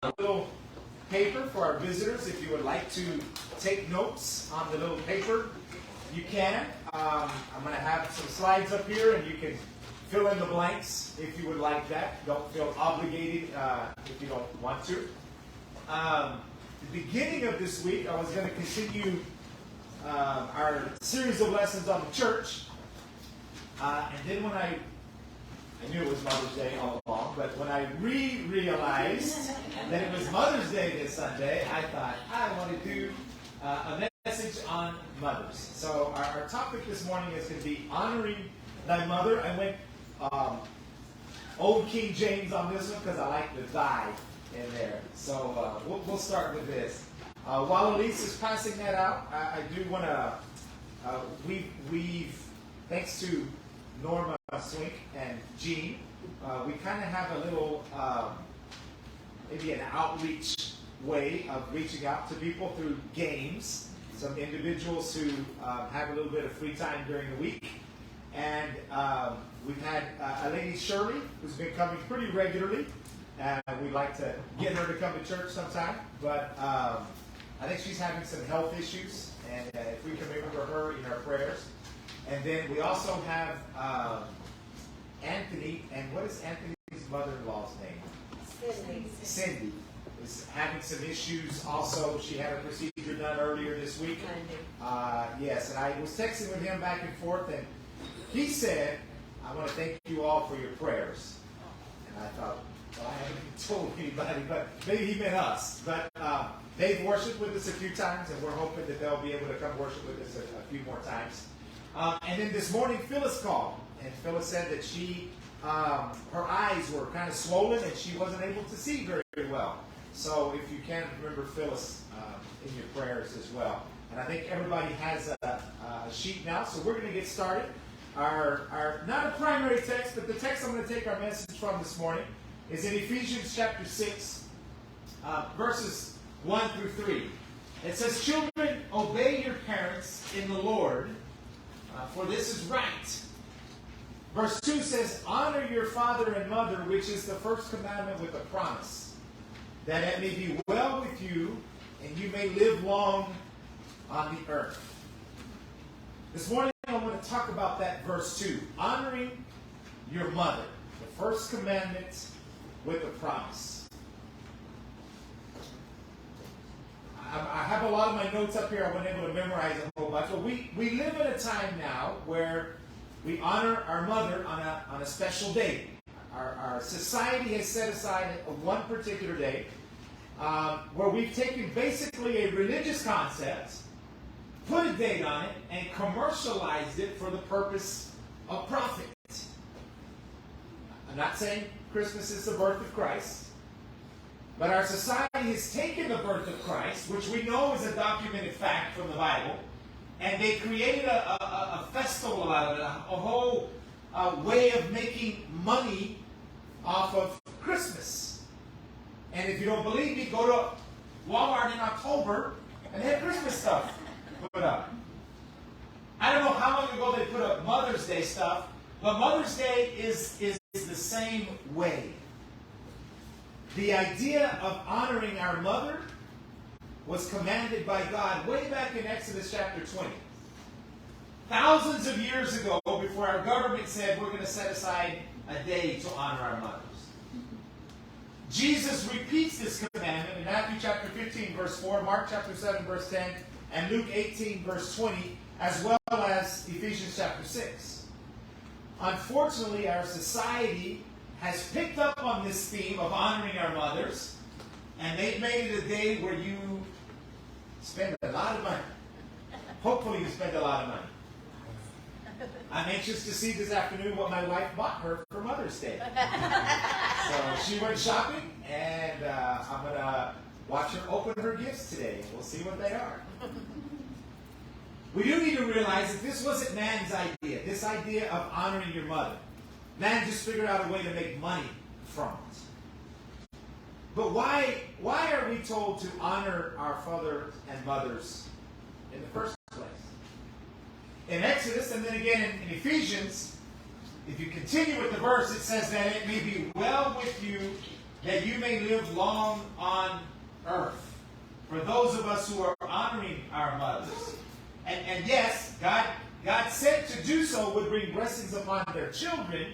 little paper for our visitors. If you would like to take notes on the little paper, you can. I'm going to have some slides up here, and you can fill in the blanks if you would like that. Don't feel obligated if you don't want to. The beginning of this week, I was going to continue our series of lessons on the church. And then when I knew it was Mother's Day all along, but when I realized that it was Mother's Day this Sunday, I thought I want to do a message on mothers. So our topic this morning is going to be honoring thy mother. I went Old King James on this one because I like the thy in there. So we'll start with this. While Elise is passing that out, I do want to, we've thanks to Norma Swink and Jean, we kind of have a little, maybe an outreach way of reaching out to people through games. Some individuals who have a little bit of free time during the week. And we've had a lady, Shirley, who's been coming pretty regularly. We'd like to get her to come to church sometime. But I think she's having some health issues. And if we can remember her in our prayers. And then we also have Anthony, and what is Anthony's mother-in-law's name? Cindy is having some issues also. She had a procedure done earlier this week. Yes, and I was texting with him back and forth, and he said, I want to thank you all for your prayers. And I thought, well, I haven't told anybody, but maybe he meant us. But they've worshiped with us a few times, and we're hoping that they'll be able to come worship with us a few more times. And then this morning, Phyllis called, and Phyllis said that she, her eyes were kind of swollen, and she wasn't able to see very well. So if you can, remember Phyllis in your prayers as well. And I think everybody has a sheet now, so we're going to get started. Our not a primary text, but the text I'm going to take our message from this morning is in Ephesians chapter 6, verses 1 through 3. It says, "Children, obey your parents in the Lord, for this is right." Verse 2 says, "Honor your father and mother, which is the first commandment with a promise, that it may be well with you, and you may live long on the earth." This morning I want to talk about that verse 2. Honoring your mother, the first commandment with a promise. I have a lot of my notes up here. I wasn't able to memorize a whole bunch. But we live in a time now where we honor our mother on a special day. Our society has set aside one particular day where we've taken basically a religious concept, put a date on it, and commercialized it for the purpose of profit. I'm not saying Christmas is the birth of Christ. But our society has taken the birth of Christ, which we know is a documented fact from the Bible, and they created a festival out of it, a whole way of making money off of Christmas. And if you don't believe me, go to Walmart in October and they have Christmas stuff put up. I don't know how long ago they put up Mother's Day stuff, but Mother's Day is the same way. The idea of honoring our mother was commanded by God way back in Exodus chapter 20. Thousands of years ago, before our government said we're going to set aside a day to honor our mothers. Jesus repeats this commandment in Matthew chapter 15, verse 4, Mark chapter 7, verse 10, and Luke 18, verse 20, as well as Ephesians chapter 6. Unfortunately, our society has picked up on this theme of honoring our mothers, and they've made it a day where you spend a lot of money. Hopefully you spend a lot of money. I'm anxious to see this afternoon what my wife bought her for Mother's Day. So she went shopping, and I'm going to watch her open her gifts today. We'll see what they are. We do need to realize that this wasn't man's idea, this idea of honoring your mother. Man just figured out a way to make money from it. But why are we told to honor our fathers and mothers in the first place? In Exodus, and then again in Ephesians, if you continue with the verse, it says that it may be well with you that you may live long on earth. For those of us who are honoring our mothers. And yes, God said to do so would bring blessings upon their children.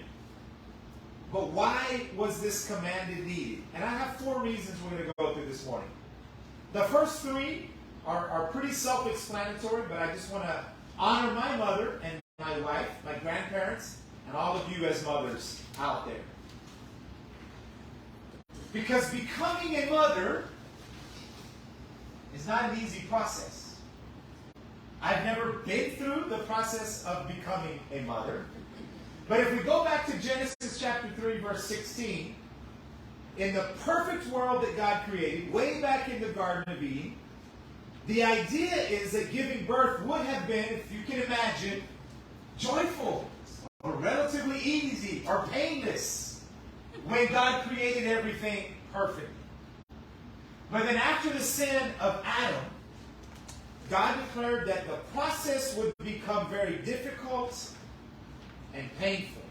But why was this commanded needed? And I have 4 reasons we're going to go through this morning. The first 3 are pretty self-explanatory, but I just want to honor my mother and my wife, my grandparents, and all of you as mothers out there. Because becoming a mother is not an easy process. I've never been through the process of becoming a mother. But if we go back to Genesis chapter 3, verse 16, in the perfect world that God created, way back in the Garden of Eden, the idea is that giving birth would have been, if you can imagine, joyful, or relatively easy, or painless, when God created everything perfect. But then after the sin of Adam, God declared that the process would become very difficult and painful.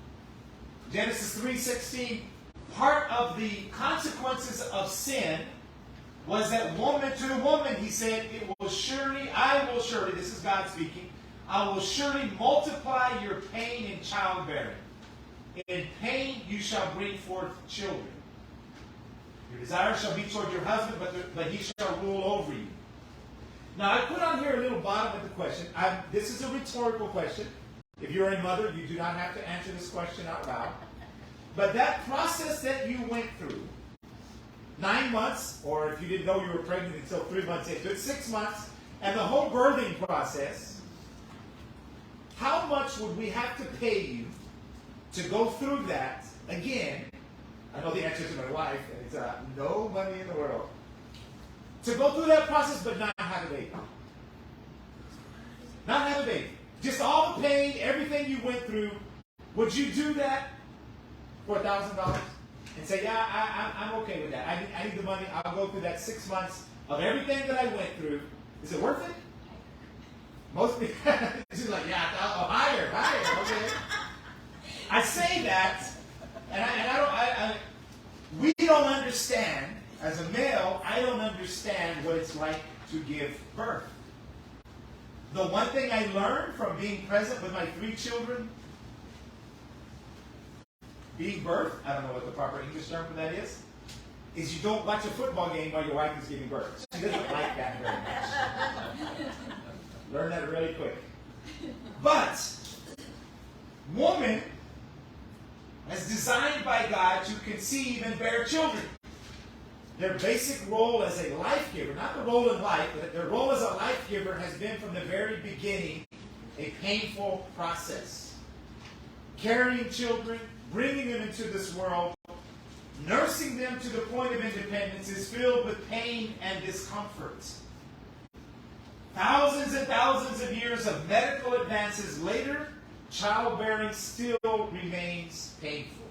Genesis 3:16, part of the consequences of sin was that to the woman, he said, I will surely, this is God speaking, I will surely multiply your pain in childbearing. In pain you shall bring forth children. Your desire shall be toward your husband, but he shall rule over you. Now, I put on here a little bottom of the question. This is a rhetorical question. If you're a mother, you do not have to answer this question out loud. But that process that you went through, 9 months, or if you didn't know you were pregnant until 3 months into it, 6 months, and the whole birthing process, how much would we have to pay you to go through that again? I know the answer to my wife, and it's no money in the world. To go through that process, but not have a baby. Not have a baby. Just all the pain, everything you went through. Would you do that for $1,000? And say, yeah, I'm okay with that. I need the money. I'll go through that 6 months of everything that I went through. Is it worth it? Most people, she's like, yeah, higher, okay. I say that, and we don't understand, as a male, I don't understand what it's like to give birth. The one thing I learned from being present with my 3 children, being birthed, I don't know what the proper English term for that is you don't watch a football game while your wife is giving birth. She doesn't like that very much. Learn that really quick. But, woman is designed by God to conceive and bear children. Their basic role as a life giver, not the role in life, but their role as a life giver has been from the very beginning a painful process. Carrying children, bringing them into this world, nursing them to the point of independence is filled with pain and discomfort. Thousands and thousands of years of medical advances later, childbearing still remains painful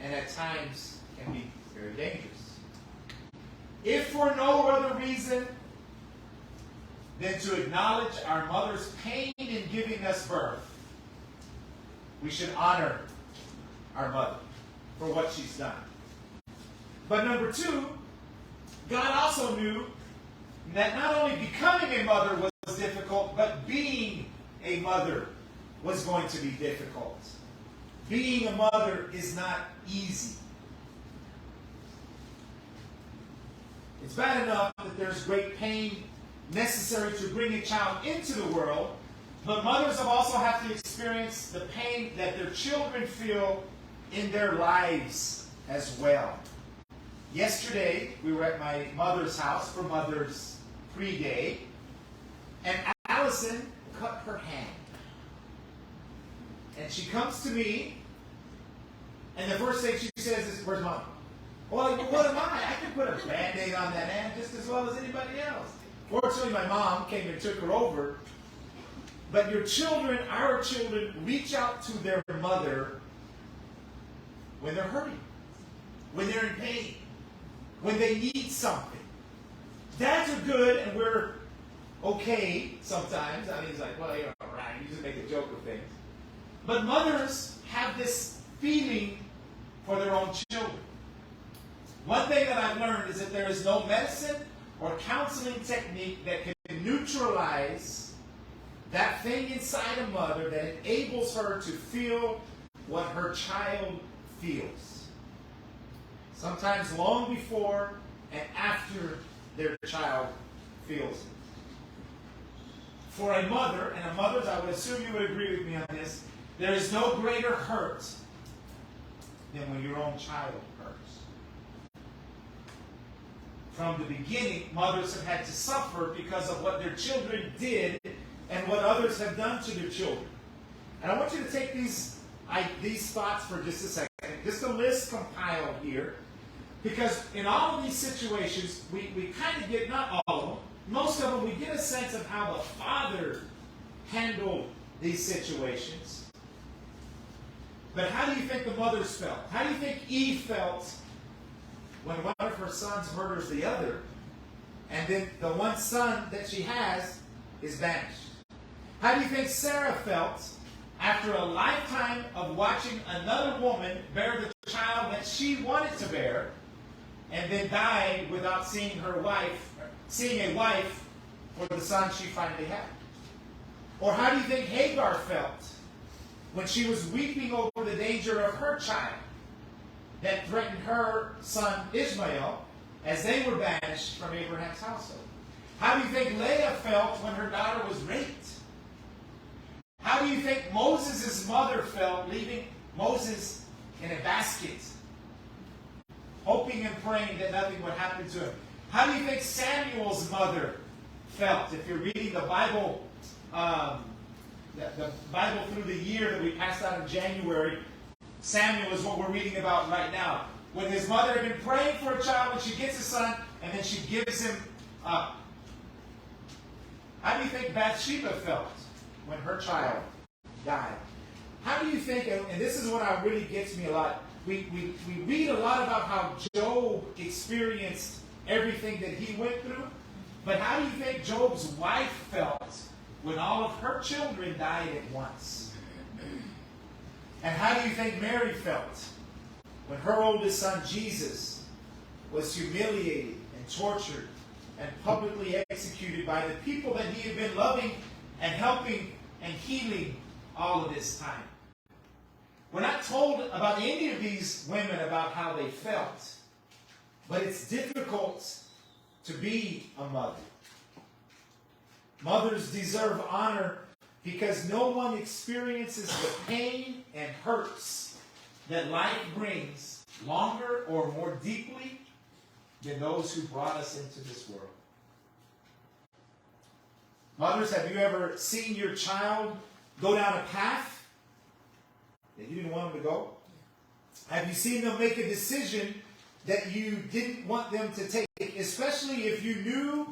and at times can be very dangerous. If for no other reason than to acknowledge our mother's pain in giving us birth, we should honor our mother for what she's done. But number 2, God also knew that not only becoming a mother was difficult, but being a mother was going to be difficult. Being a mother is not easy. It's bad enough that there's great pain necessary to bring a child into the world, but mothers have also have to experience the pain that their children feel in their lives as well. Yesterday, we were at my mother's house for Mother's Pre-Day, and Allison cut her hand. And she comes to me, and the first thing she says is, "Where's Mom?" Well, what am I? I can put a Band-Aid on that hand just as well as anybody else. Fortunately, my mom came and took her over. But your children, our children, reach out to their mother when they're hurting, when they're in pain, when they need something. Dads are good, and we're okay sometimes. I mean, it's like, well, you're all right. You just make a joke of things. But mothers have this feeling for their own children. One thing that I've learned is that there is no medicine or counseling technique that can neutralize that thing inside a mother that enables her to feel what her child feels. Sometimes long before and after their child feels it. For a mother, and a mother's, I would assume you would agree with me on this, there is no greater hurt than when your own child hurts. From the beginning, mothers have had to suffer because of what their children did and what others have done to their children. And I want you to take these thoughts for just a second. Just a list compiled here. Because in all of these situations, we kind of get, not all of them, most of them, we get a sense of how the father handled these situations. But how do you think the mothers felt? How do you think Eve felt when one of her sons murders the other, and then the one son that she has is banished? How do you think Sarah felt after a lifetime of watching another woman bear the child that she wanted to bear, and then die without seeing a wife for the son she finally had? Or how do you think Hagar felt when she was weeping over the danger of her child that threatened her son Ishmael as they were banished from Abraham's household? How do you think Leah felt when her daughter was raped? How do you think Moses' mother felt leaving Moses in a basket, hoping and praying that nothing would happen to him? How do you think Samuel's mother felt? If you're reading the Bible, the Bible through the year that we passed out in January, Samuel is what we're reading about right now. When his mother had been praying for a child, when she gets a son, and then she gives him up. How do you think Bathsheba felt when her child died? How do you think, and this is what really gets me a lot, we read a lot about how Job experienced everything that he went through, but how do you think Job's wife felt when all of her children died at once? And how do you think Mary felt when her oldest son Jesus was humiliated and tortured and publicly executed by the people that he had been loving and helping and healing all of this time? We're not told about any of these women about how they felt, but it's difficult to be a mother. Mothers deserve honor because no one experiences the pain and hurts that life brings longer or more deeply than those who brought us into this world. Mothers, have you ever seen your child go down a path that you didn't want them to go? Have you seen them make a decision that you didn't want them to take, especially if you knew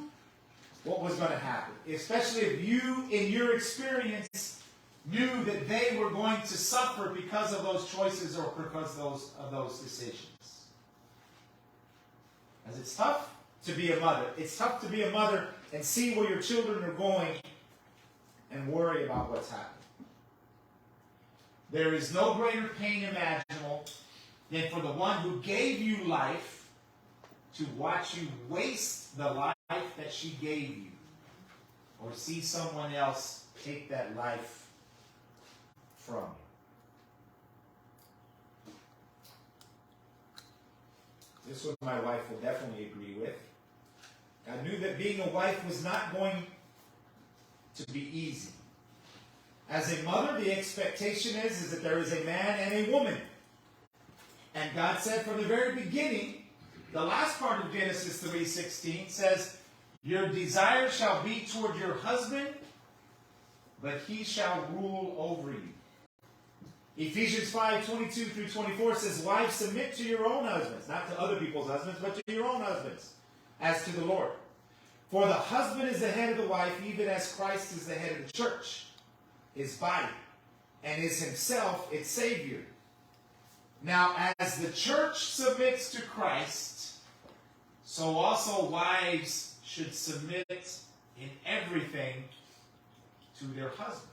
what was going to happen? Especially if you, in your experience, knew that they were going to suffer because of those choices or because of those decisions. As it's tough to be a mother. It's tough to be a mother and see where your children are going and worry about what's happening. There is no greater pain imaginable than for the one who gave you life to watch you waste the life that she gave you, or see someone else take that life from you. This one my wife will definitely agree with. I knew that being a wife was not going to be easy. As a mother, the expectation is that there is a man and a woman. And God said from the very beginning, the last part of Genesis 3:16 says, your desire shall be toward your husband, but he shall rule over you. Ephesians 5:22-24 says, wives, submit to your own husbands, not to other people's husbands, but to your own husbands, as to the Lord. For the husband is the head of the wife, even as Christ is the head of the church, his body, and is himself its Savior. Now, as the church submits to Christ, so also wives should submit in everything to their husbands.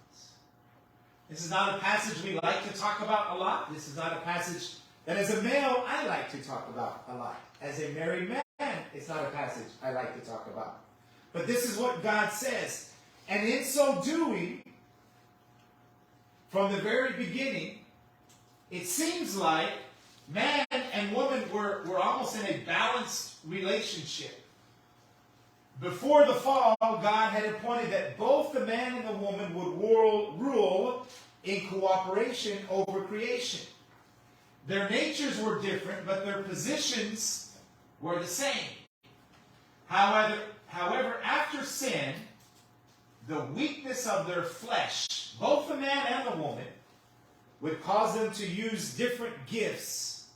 This is not a passage we like to talk about a lot. This is not a passage that as a male I like to talk about a lot. as a married man. It's not a passage I like to talk about. But this is what God says. And in so doing, from the very beginning, it seems like man and woman were almost in a balanced relationship. Before the fall, God had appointed that both the man and the woman would rule in cooperation over creation. Their natures were different, but their positions were the same. However, after sin, the weakness of their flesh, both the man and the woman, would cause them to use different gifts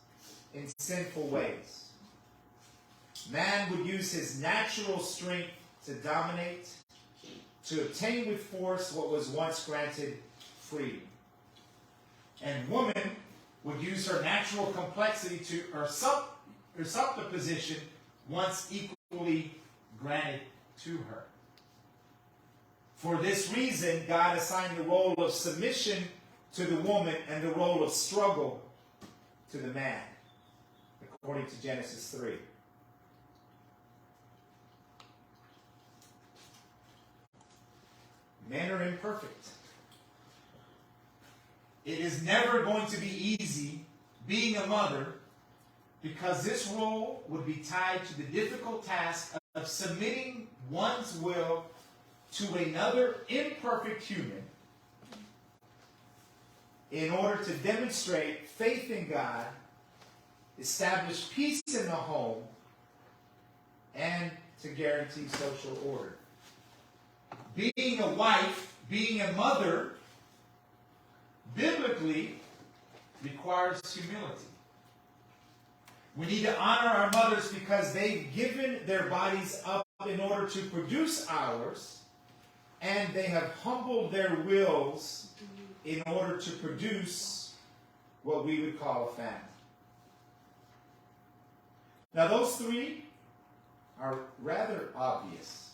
in sinful ways. Man would use his natural strength to dominate, to obtain with force what was once granted freedom. And woman would use her natural complexity to usurp the position once equally granted to her. For this reason, God assigned the role of submission to the woman and the role of struggle to the man, according to Genesis 3. Men are imperfect. It is never going to be easy being a mother, because this role would be tied to the difficult task of submitting one's will to another imperfect human in order to demonstrate faith in God, establish peace in the home, and to guarantee social order. Being a wife, being a mother, biblically requires humility. We need to honor our mothers because they've given their bodies up in order to produce ours, and they have humbled their wills in order to produce what we would call a family. Now, those three are rather obvious.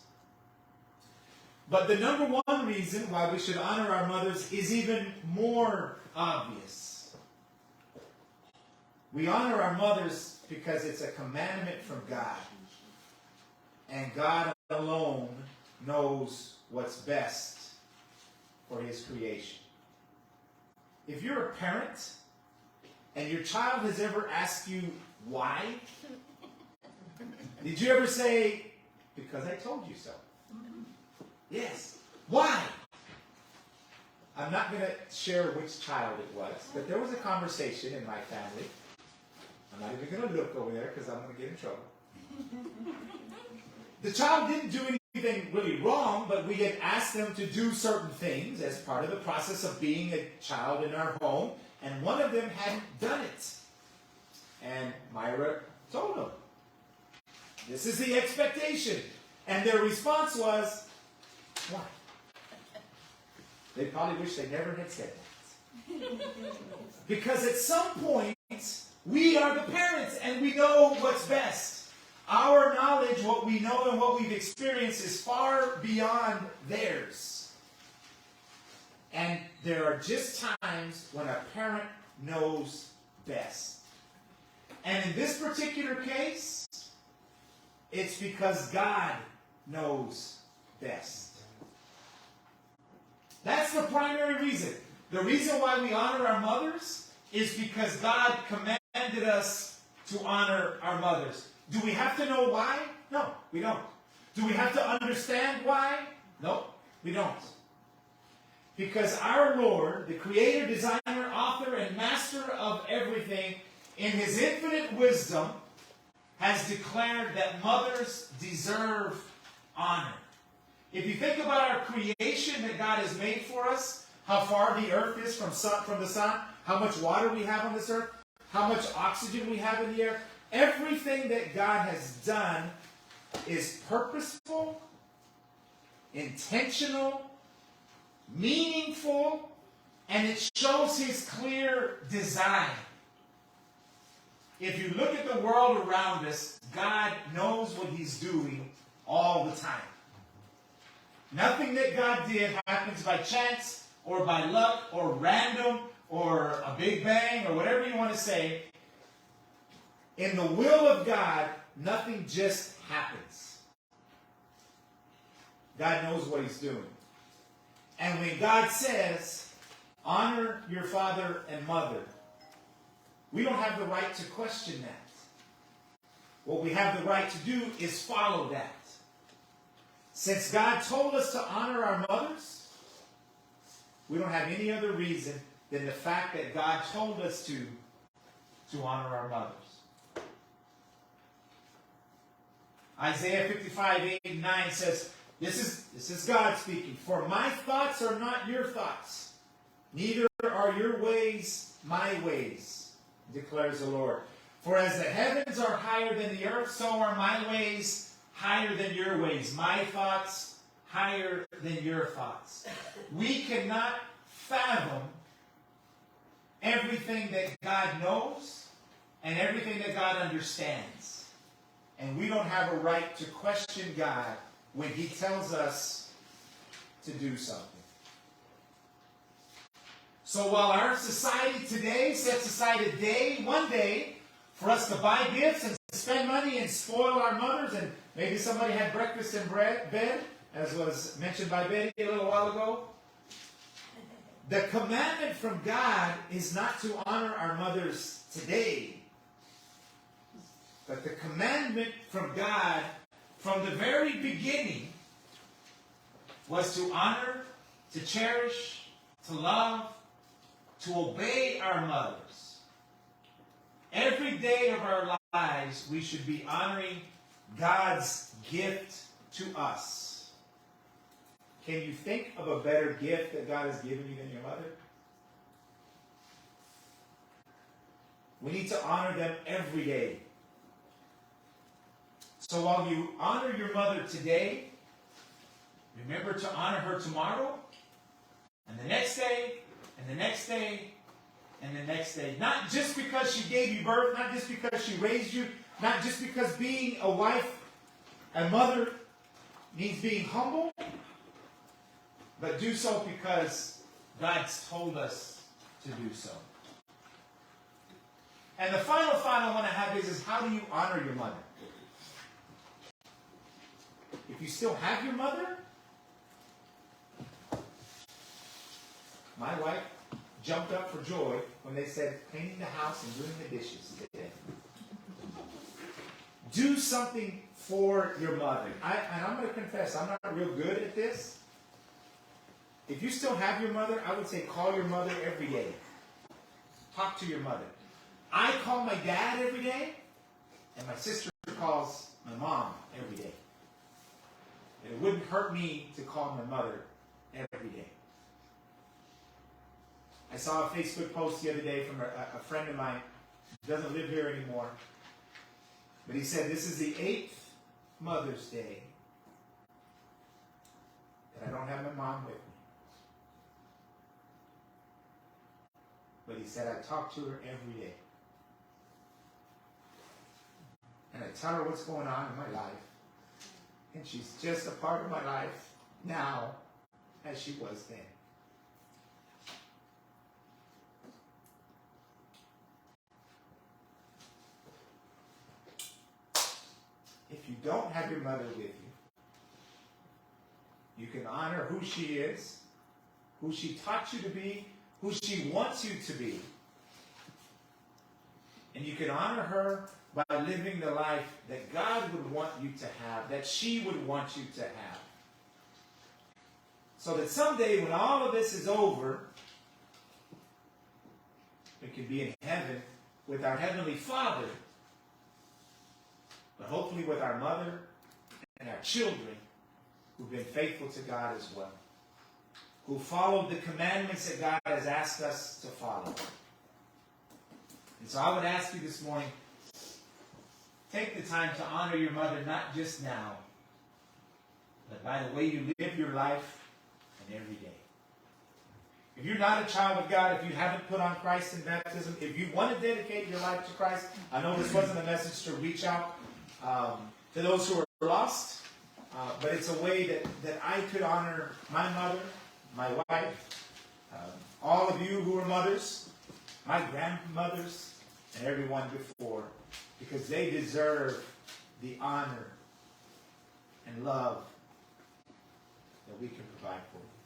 But the number one reason why we should honor our mothers is even more obvious. We honor our mothers because it's a commandment from God. And God alone knows what's best for his creation. If you're a parent and your child has ever asked you why, did you ever say, because I told you so? Yes. Why? I'm not going to share which child it was, but there was a conversation in my family. I'm not even going to look over there because I'm going to get in trouble. The child didn't do anything really wrong, but we had asked them to do certain things as part of the process of being a child in our home, and one of them hadn't done it. And Myra told them, this is the expectation. And their response was, why? They probably wish they never had said that. Because at some point, we are the parents and we know what's best. Our knowledge, what we know and what we've experienced is far beyond theirs. And there are just times when a parent knows best. And in this particular case, it's because God knows best. That's the primary reason. The reason why we honor our mothers is because God commanded us to honor our mothers. Do we have to know why? No, we don't. Do we have to understand why? No, we don't. Because our Lord, the creator, designer, author, and master of everything, in his infinite wisdom, has declared that mothers deserve honor. If you think about our creation that God has made for us, how far the earth is from the sun, how much water we have on this earth, how much oxygen we have in the air, everything that God has done is purposeful, intentional, meaningful, and it shows his clear design. If you look at the world around us, God knows what he's doing all the time. Nothing that God did happens by chance or by luck or random or a big bang or whatever you want to say. In the will of God, nothing just happens. God knows what he's doing. And when God says, honor your father and mother, we don't have the right to question that. What we have the right to do is follow that. Since God told us to honor our mothers, we don't have any other reason than the fact that God told us to honor our mothers. Isaiah 55, 8 and 9 says, this is God speaking. For my thoughts are not your thoughts, neither are your ways my ways, declares the Lord. For as the heavens are higher than the earth, so are my ways higher than your ways. My thoughts higher than your thoughts. We cannot fathom everything that God knows and everything that God understands. And we don't have a right to question God when he tells us to do something. So while our society today sets aside one day, for us to buy gifts and spend money and spoil our mothers, and maybe somebody had breakfast in bed, as was mentioned by Betty a little while ago, the commandment from God is not to honor our mothers today, but the commandment from God from the very beginning was to honor, to cherish, to love, to obey our mothers. Every day of our lives, we should be honoring God's gift to us. Can you think of a better gift that God has given you than your mother? We need to honor them every day. So while you honor your mother today, remember to honor her tomorrow, and the next day, and the next day, and the next day. Not just because she gave you birth, not just because she raised you, not just because being a wife, a mother, means being humble, but do so because God's told us to do so. And the final thought I want to have is how do you honor your mother? If you still have your mother, my wife jumped up for joy when they said cleaning the house and doing the dishes today. Do something for your mother. And I'm going to confess, I'm not real good at this. If you still have your mother, I would say call your mother every day. Talk to your mother. I call my dad every day, and my sister calls my mom every day. And it wouldn't hurt me to call my mother every day. I saw a Facebook post the other day from a friend of mine who doesn't live here anymore. But he said, this is the 8th Mother's Day that I don't have my mom with me. But he said, I talk to her every day. And I tell her what's going on in my life. And she's just a part of my life now as she was then. If you don't have your mother with you, you can honor who she is, who she taught you to be, who she wants you to be. And you can honor her by living the life that God would want you to have, that she would want you to have. So that someday when all of this is over, we can be in heaven with our Heavenly Father, but hopefully with our mother and our children who've been faithful to God as well, who followed the commandments that God has asked us to follow. And so I would ask you this morning, take the time to honor your mother, not just now, but by the way you live your life and every day. If you're not a child of God, if you haven't put on Christ in baptism, if you want to dedicate your life to Christ, I know this wasn't a message to reach out to those who are lost, but it's a way that I could honor my mother, my wife, all of you who are mothers, my grandmothers, and everyone before, because they deserve the honor and love that we can provide for them.